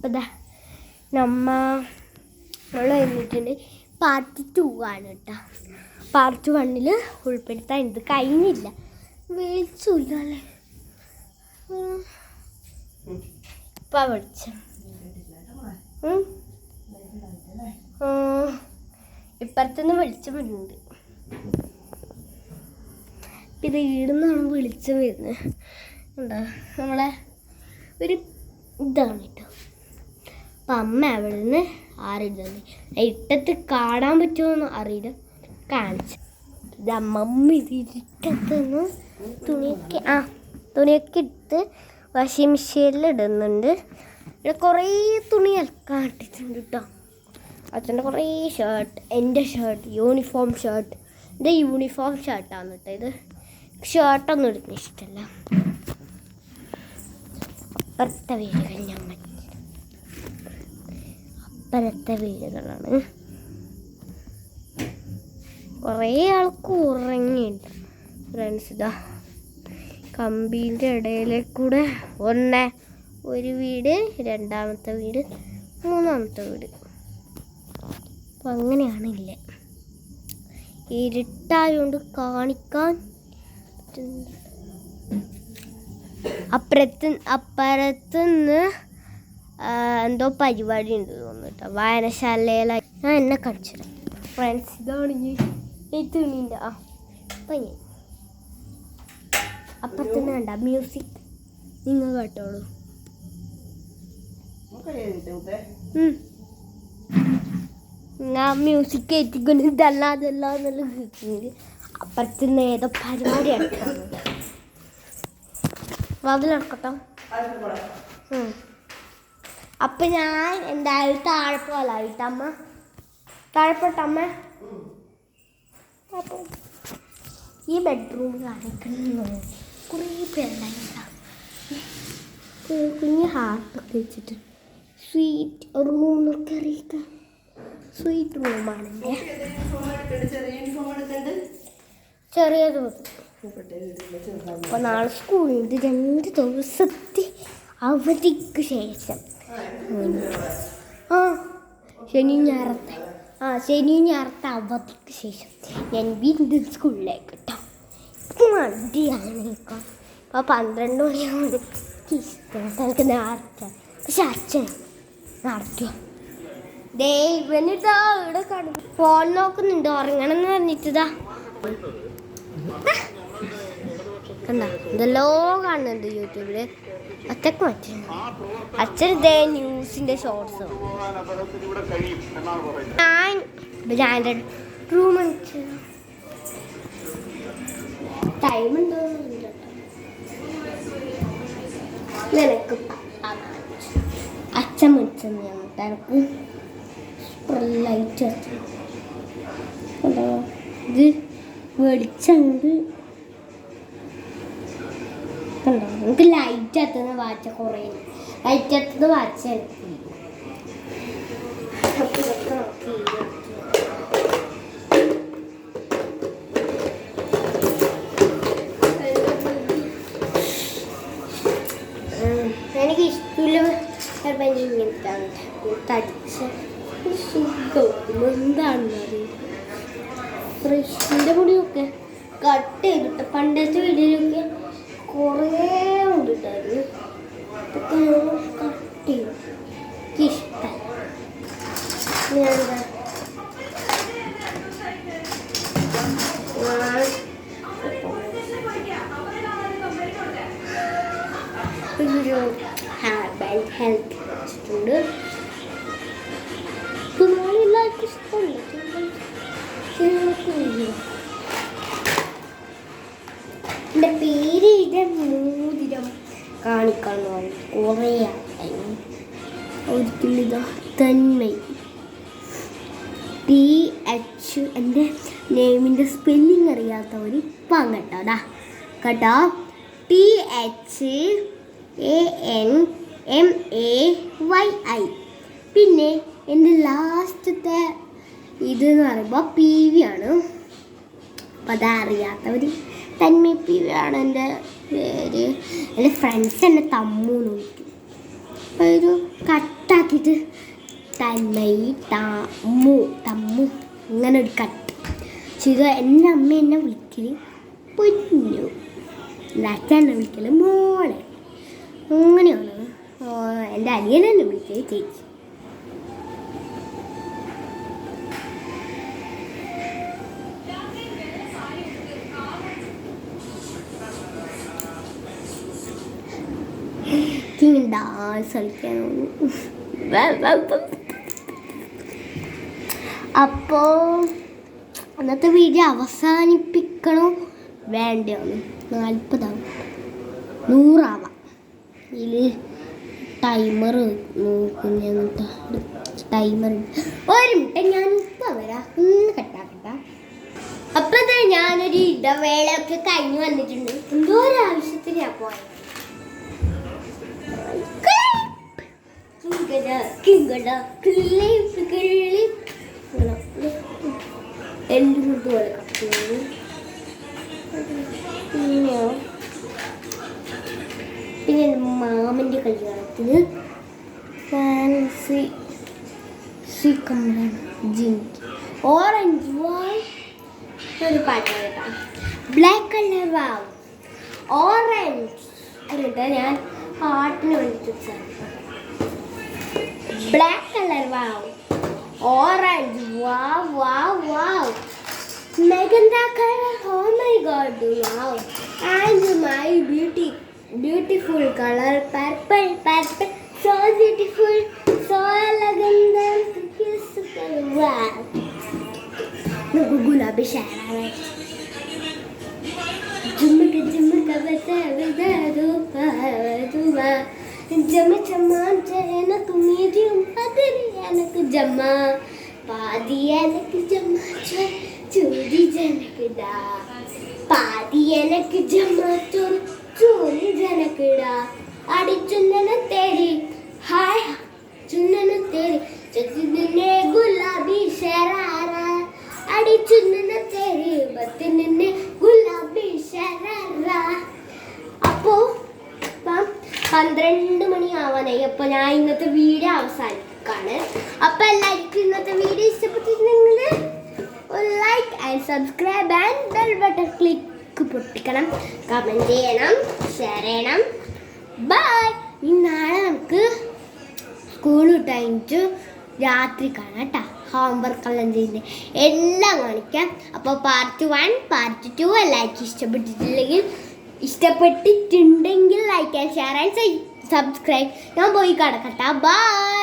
അപ്പം നമ്മൾ വന്നിട്ടുണ്ട്. പാർട്ട് 2 ആണ് കേട്ടോ. പാർട്ട് 1 ഉൾപ്പെടുത്താൻ ഇത് കഴിഞ്ഞില്ല. വിളിച്ചില്ല അല്ലേ? ഇപ്പം വിളിച്ചു. ഇപ്പുറത്തുനിന്ന് വിളിച്ചു വരുന്നുണ്ട്. ഇത് ഈടുന്നാണ് വിളിച്ചു വരുന്നത്. എന്താ നമ്മളെ ഒരു ഇതാണ് കേട്ടോ. അപ്പം അമ്മ അവിടെ നിന്ന് അറിയില്ല, ഇട്ടത്ത് കാണാൻ പറ്റുമോന്ന് അറിയില്ല, കാണിച്ചു. ഇത് അമ്മമ്മ ഇത് ഇരുട്ടത്തുനിന്ന് തുണിയൊക്കെ എടുത്ത് വാഷിംഗ് മെഷീനിൽ ഇടുന്നുണ്ട്. ഇവിടെ കുറേ തുണി അലക്കാൻ ഇട്ടിട്ടുണ്ട് കേട്ടോ. അച്ഛൻ്റെ കുറേ ഷർട്ട്, എൻ്റെ ഷർട്ട്, യൂണിഫോം ഷർട്ട്. ഇത് യൂണിഫോം ഷർട്ടാണ് കേട്ടോ. ഇത് ഷർട്ടൊന്നും എടുക്കുന്ന ഇഷ്ടമല്ല. അപ്പുറത്തെ വീടുകൾ അപ്പുറത്തെ വീടുകളാണ്. കുറേ ആൾക്ക് ഉറങ്ങിയിട്ട് ഫ്രണ്ട്സ്. ഇതാ കമ്പീൻ്റെ ഇടയിലേക്കൂടെ ഒരു വീട്, രണ്ടാമത്തെ വീട്, മൂന്നാമത്തെ വീട്. അപ്പം അങ്ങനെയാണില്ല. ഇരുട്ടായതുകൊണ്ട് കാണിക്കാൻ അപ്പുറത്തുനിന്ന് എന്തോ പരിപാടി ഉണ്ട് തോന്നുന്നു കേട്ടോ. വായനശാലയിലായി ഞാൻ എന്നെ കാണിച്ചത് ഫ്രണ്ട്സ്. ഇതാണ് ഈ തുണീൻ്റെ പയ്യൻ. അപ്പുറത്തുനിന്ന് കണ്ട മ്യൂസിക് നിങ്ങൾ കേട്ടോളൂ. ഞാൻ മ്യൂസിക് കയറ്റിക്കൊണ്ട് ഇതല്ല എന്നുള്ള കേൾക്കുന്നത്. അപ്പുറത്തുനിന്ന് ഏതോ പരിപാടി എടുക്കണം. അതിലെടുക്കട്ടോ. അപ്പം ഞാൻ എന്തായാലും താഴെപ്പോലായിട്ടമ്മ താഴെപ്പോട്ടമ്മ. അപ്പം ഈ ബെഡ്റൂം കാണിക്കുന്നു. കുറേ പേരുണ്ടായിട്ടാ കുഞ്ഞ് ഹാർട്ടൊക്കെ വെച്ചിട്ട് സ്വീറ്റ് റൂം എന്നൊക്കെ അറിയിക്കാം. സ്വീറ്റ് റൂമാണ് എൻ്റെ ചെറിയത്. അപ്പോൾ നാളെ സ്കൂളിൽ 2 ദിവസത്തെ അവധിക്ക് ശേഷം ശനി ഞായറത്തെ അവധിക്ക് ശേഷം ഞാൻ വീണ്ടും സ്കൂളിലേക്ക് കേട്ടോ. മടിയാണ് നിൽക്കാം. അപ്പോൾ 12 മണിയാവുന്നത് ഇഷ്ടം. എനിക്ക് നേരത്തെ പക്ഷെ അച്ഛൻ നടത്തുക. ഇവനിതാ ഇവിടെ കാണുന്നു, ഫോൺ നോക്കുന്നുണ്ട്. ഉറങ്ങണം എന്ന് പറഞ്ഞിട്ടതാ കണ്ട. ഇതെല്ലോ കാണുന്നുണ്ട് യൂട്യൂബില്. ഒറ്റക്ക് പറ്റും. അച്ഛൻ ഇതേ ന്യൂസിന്റെ ഷോർട്സ്. ഞാൻ റൂം ടൈം ഉണ്ടോ നിനക്ക് അച്ഛൻ മേടിച്ചെന്ന് ഞങ്ങൾക്ക് ലൈറ്റ് കണ്ടോ. ഇത് വെളിച്ചുണ്ട് കണ്ടോ. നമുക്ക് ലൈറ്റ് എത്തുന്ന വാച്ച കുറേ ലൈറ്റ് എത്തുന്ന വാച്ച എനിക്ക് ഇഷ്ടമില്ല. ഇങ്ങനത്തെ തടിച്ച സുഖം എന്താണെന്ന് അറിയില്ല. ഫ്രഷിൻ്റെ മുടിയൊക്കെ കട്ട് ചെയ്തിട്ട് പണ്ടത്തെ വീഡിയോയിലൊക്കെ കുറേ മുടിയിട്ടായിരുന്നു. ഇതൊക്കെ കട്ട് ചെയ്തു. എനിക്കിഷ്ടം. ഒരു ഹെൽത്ത് വെച്ചിട്ടുണ്ട്. എല്ലാവർക്കും ഇഷ്ടമല്ല. എൻ്റെ പേര് മോതിരം കാണിക്കാന്ന് പറയും. കുറേ ഒരിക്കലിതാ തന്മൈ TH. എൻ്റെ നെയിമിൻ്റെ സ്പെല്ലിങ് അറിയാത്തവർ ഇപ്പം കേട്ടോ കേട്ടോ. THANMAY. പിന്നെ എൻ്റെ ലാസ്റ്റത്തെ ഇതെന്ന് പറയുമ്പോൾ PV ആണ്. അപ്പം അതറിയാത്തവർ തന്മൈ PV ആണ് എൻ്റെ പേര്. എൻ്റെ ഫ്രണ്ട്സ് എന്നെ തമ്മൂന്ന് വിളിക്കും. അപ്പോൾ ഒരു കട്ട ആക്കിയിട്ട് തമ്മു ഇങ്ങനെ ഒരു കട്ട് ചെയ്ത് എൻ്റെ അമ്മ എന്നെ വിളിക്കല് പൊന്നു, അച്ഛൻ എന്നെ വിളിക്കല് മോളെ, അങ്ങനെയാണ്. എൻ്റെ അനിയനെന്നെ വിളിക്കല് ചേച്ചി. ഡാൻസ് കളിക്കാനാണ്. അപ്പോൾ അന്നത്തെ വീഡിയോ അവസാനിപ്പിക്കണോ വേണ്ടയാണ്? 40 ആവും, 100 ആവാം. ഇതിൽ ടൈമർ നോക്കും. ടൈമർ ഒരു മിനിറ്റ്, ഞാൻ ഇപ്പോൾ വരാം. ഒന്ന് കട്ടാക്കട്ട. അപ്പം ഞാനൊരു ഇടവേളയൊക്കെ കഴിഞ്ഞ് വന്നിട്ടുണ്ട്. എന്തോ ഒരു ആവശ്യത്തിന് ഞാൻ പോയത്. എല്ലാം പോലെ പിന്നെ മാമൻ്റെ കല്യാണത്തിന് ഫാൻസി ഓറഞ്ച് ഒരു പാട്ട് കേട്ടാ. ബ്ലാക്ക് കളർ വാവ് ഓറഞ്ച് എന്നിട്ട് ഞാൻ പാട്ടിന് വേണ്ടിയിട്ട് black colour wow orange wow wow wow Magenta color, oh my god, wow. And my beautiful color, purple, so beautiful, so elegant, kiss color, wow. Look, gulabi shara. Jumka bata duba. Jama chama jana medium padri anak jama. Padi anak jama चोरी जनकड़ा पादी एनक जमा चोरी जनकड़ा आड़ी चुन्नन तेरी हाय चुन्नन तेरी चुन्नने गुलाबी शरारा आड़ी चुन्नन तेरी बतनने गुलाबी शरारा अपो 12 മണി ആവാനായി. അപ്പോൾ ഞാൻ ഇന്നത്തെ വീഡിയോ അവസാനിപ്പിക്കാണ്. അപ്പോൾ എല്ലാവർക്കും ഇന്നത്തെ വീഡിയോ ഇഷ്ടപ്പെട്ടിട്ടുണ്ടെങ്കിൽ like and subscribe and bell button click പൊട്ടിക്കണം, കമൻറ്റ് ചെയ്യണം, ഷെയർ ചെയ്യണം. ബൈ. ഇനി നാളെ നമുക്ക് സ്കൂൾ വിട്ട് രാത്രി കാണാം കേട്ടോ. ഹോംവർക്കെല്ലാം ചെയ്യുന്നത് എല്ലാം കാണിക്കാം. അപ്പോൾ പാർട്ട് 1 പാർട്ട് 2 എല്ലാവർക്കും ഇഷ്ടപ്പെട്ടിട്ടുണ്ടെങ്കിൽ like and share and subscribe. ഞാൻ പോയി കിടക്കട്ടെ. ബൈ.